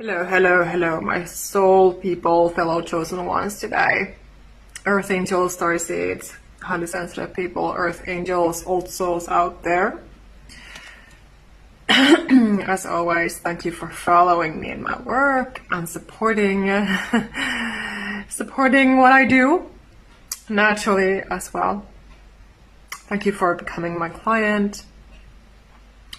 Hello, hello, hello, my soul people, fellow chosen ones today. Earth angels, starseeds, highly sensitive people, earth angels, old souls out there. As always, thank you for following me in my work and supporting supporting what I do naturally as well. Thank you for becoming my client.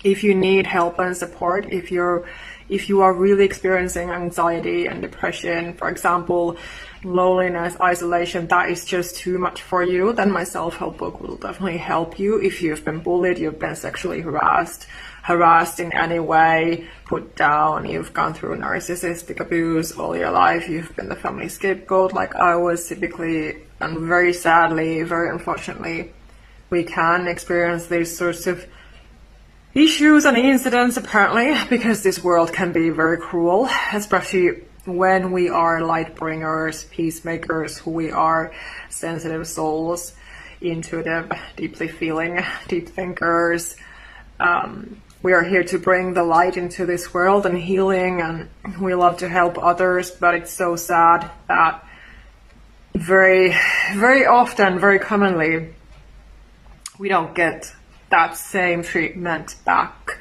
If you need help and support, if you are really experiencing anxiety and depression, for example, loneliness, isolation, that is just too much for you, then my self-help book will definitely help you. If you've been bullied, you've been sexually harassed in any way, put down, you've gone through narcissistic abuse all your life, you've been the family scapegoat like I was typically, and very sadly, very unfortunately, we can experience these sorts of issues and incidents apparently, because this world can be very cruel, especially when we are light bringers, peacemakers, who we are, sensitive souls, intuitive, deeply feeling, deep thinkers. We are here to bring the light into this world and healing, and we love to help others, but it's so sad that very, very often, very commonly, we don't get that same treatment back.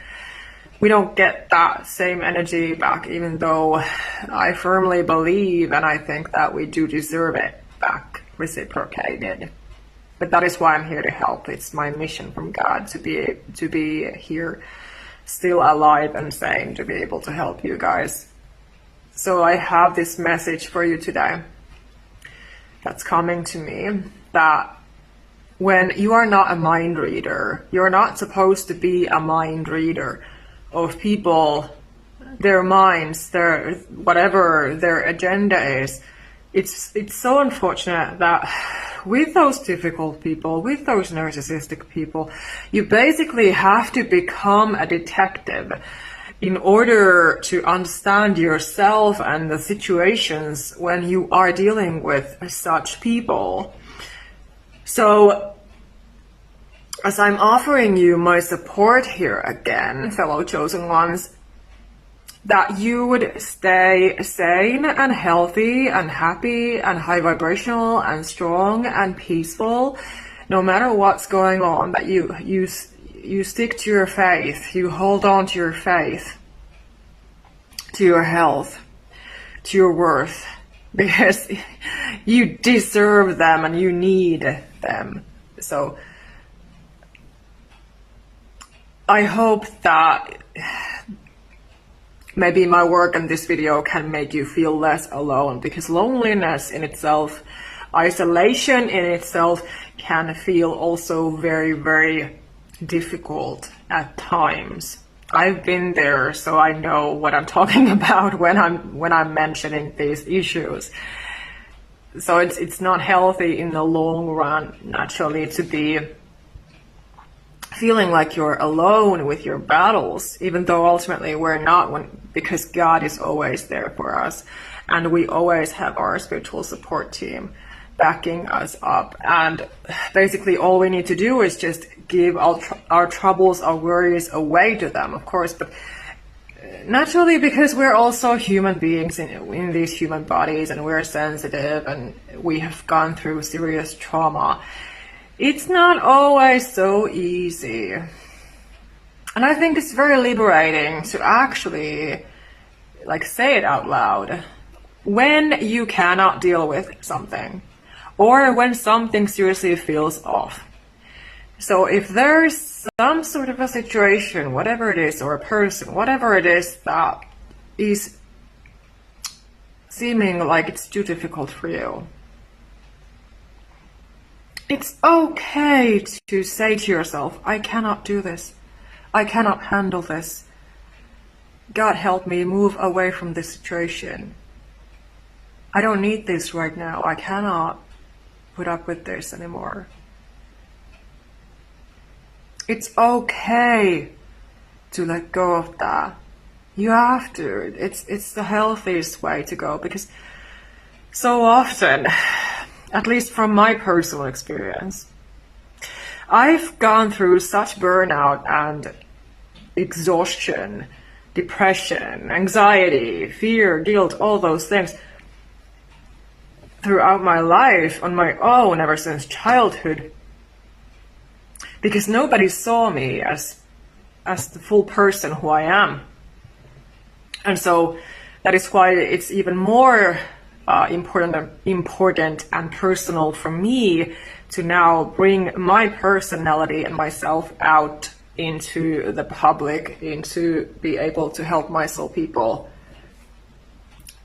We don't get that same energy back, even though I firmly believe and I think that we do deserve it back, reciprocated. But that is why I'm here to help. It's my mission from God to be here, still alive and sane, to be able to help you guys. So I have this message for you today that's coming to me, that when you are not a mind reader, you're not supposed to be a mind reader of people, their minds, their whatever their agenda is. It's so unfortunate that with those difficult people, with those narcissistic people, you basically have to become a detective in order to understand yourself and the situations when you are dealing with such people. So, as I'm offering you my support here again, fellow chosen ones, that you would stay sane and healthy and happy and high vibrational and strong and peaceful, no matter what's going on, that you stick to your faith, you hold on to your faith, to your health, to your worth, because you deserve them and you need them. So I hope that maybe my work and this video can make you feel less alone, because loneliness in itself, isolation in itself, can feel also very, very difficult at times. I've been there, so I know what I'm talking about when I'm mentioning these issues. So it's not healthy in the long run, naturally, to be feeling like you're alone with your battles, even though ultimately we're not, because God is always there for us, and we always have our spiritual support team backing us up. And basically all we need to do is just give our troubles, our worries away to them, of course, but naturally, because we're also human beings in these human bodies, and we're sensitive and we have gone through serious trauma, it's not always so easy. And I think it's very liberating to actually say it out loud when you cannot deal with something, or when something seriously feels off. So if there's some sort of a situation, whatever it is, or a person, whatever it is that is seeming like it's too difficult for you, it's okay to say to yourself, I cannot do this. I cannot handle this. God help me move away from this situation. I don't need this right now. I cannot put up with this anymore. It's okay to let go of that. You have to. It's the healthiest way to go, because so often, at least from my personal experience, I've gone through such burnout and exhaustion depression, anxiety, fear, guilt, all those things throughout my life on my own ever since childhood, because nobody saw me as the full person who I am. And so that is why it's even more important and personal for me to now bring my personality and myself out into the public, into be able to help my soul people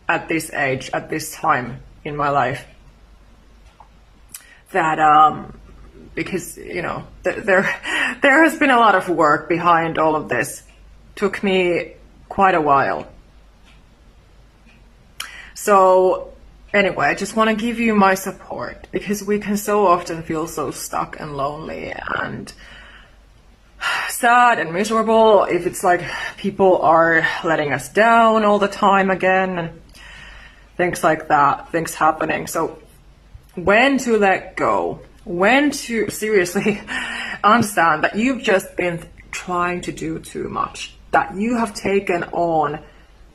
at this age, at this time in my life. That because there has been a lot of work behind all of this. Took me quite a while. So anyway, I just want to give you my support, because we can so often feel so stuck and lonely and sad and miserable if it's like people are letting us down all the time again and things like that, things happening. So when to let go, when to seriously understand that you've just been trying to do too much, that you have taken on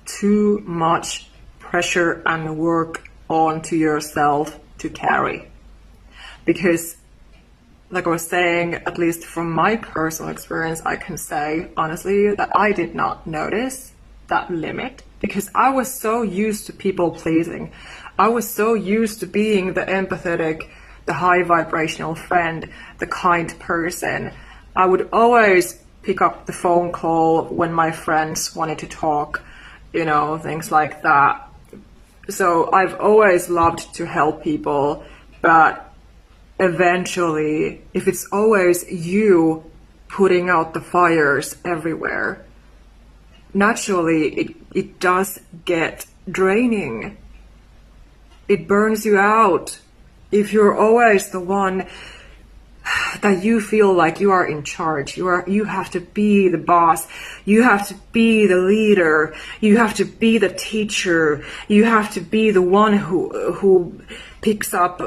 too much pressure and work onto yourself to carry. Because like I was saying, at least from my personal experience, I can say honestly that I did not notice that limit, because I was so used to people pleasing. I was so used to being the empathetic, the high vibrational friend, the kind person. I would always pick up the phone call when my friends wanted to talk, things like that. So I've always loved to help people, but eventually, if it's always you putting out the fires everywhere, naturally it does get draining. It burns you out. If you're always the one that you feel like you are in charge, you have to be the boss, you have to be the leader, you have to be the teacher, you have to be the one who picks up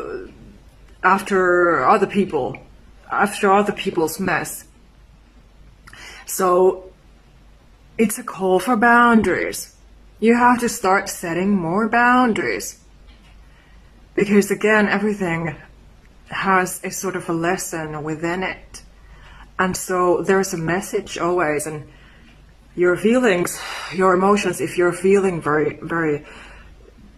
after other people's mess. So it's a call for boundaries. You have to start setting more boundaries, because again, everything has a sort of a lesson within it. And so there's a message always, and your feelings, your emotions, if you're feeling very, very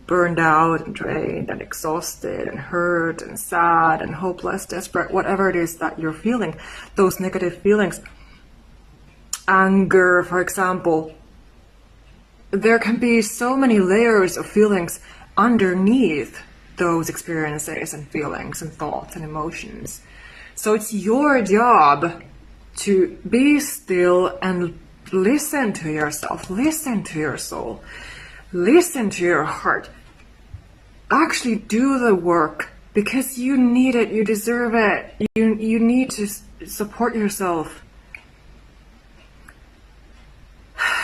burned out and drained and exhausted and hurt and sad and hopeless, desperate, whatever it is that you're feeling, those negative feelings, anger, for example, there can be so many layers of feelings underneath those experiences and feelings and thoughts and emotions. So it's your job to be still and listen to yourself, listen to your soul, listen to your heart. Actually do the work, because you need it, you deserve it. You need to support yourself.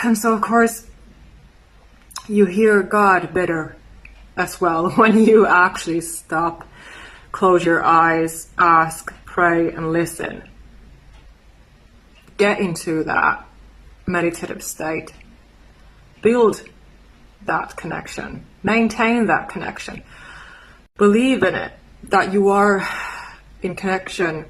And so of course you hear God better as well when you actually stop, close your eyes, ask, pray, and listen. Get into that meditative state. Build that connection. Maintain that connection. Believe in it, that you are in connection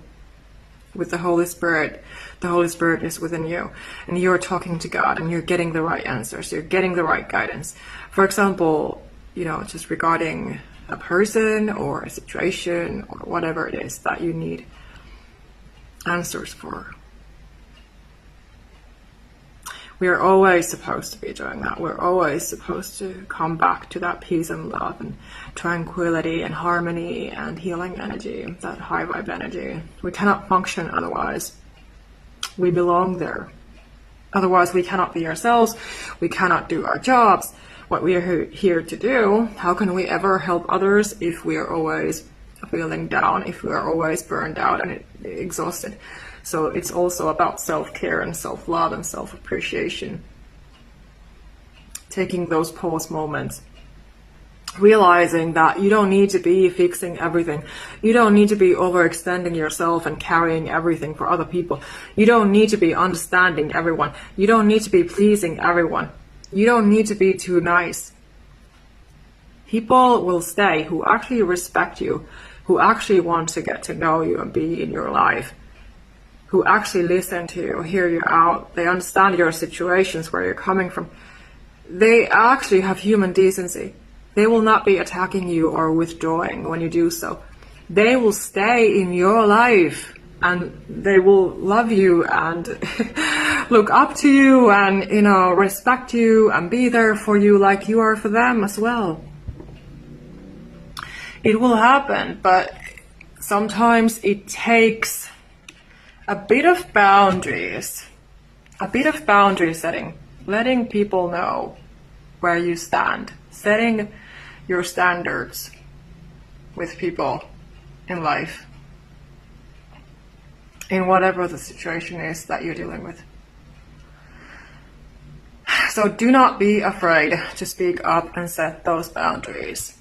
with the Holy Spirit. The Holy Spirit is within you, and you're talking to God, and you're getting the right answers, you're getting the right guidance. For example, just regarding a person or a situation or whatever it is that you need answers for. We are always supposed to be doing that. We're always supposed to come back to that peace and love and tranquility and harmony and healing energy, that high vibe energy. We cannot function otherwise. We belong there. Otherwise, we cannot be ourselves. We cannot do our jobs. What we are here to do. How can we ever help others if we are always feeling down, if we are always burned out and exhausted? So it's also about self-care and self-love and self-appreciation. Taking those pause moments realizing that you don't need to be fixing everything. You don't need to be overextending yourself and carrying everything for other people. You don't need to be understanding everyone. You don't need to be pleasing everyone. You don't need to be too nice. People will stay who actually respect you, who actually want to get to know you and be in your life, who actually listen to you, hear you out. They understand your situations, where you're coming from. They actually have human decency. They will not be attacking you or withdrawing when you do so. They will stay in your life and they will love you and look up to you and, respect you and be there for you like you are for them as well. It will happen, but sometimes it takes a bit of boundaries setting, letting people know where you stand, setting your standards with people in life, in whatever the situation is that you're dealing with. So do not be afraid to speak up and set those boundaries.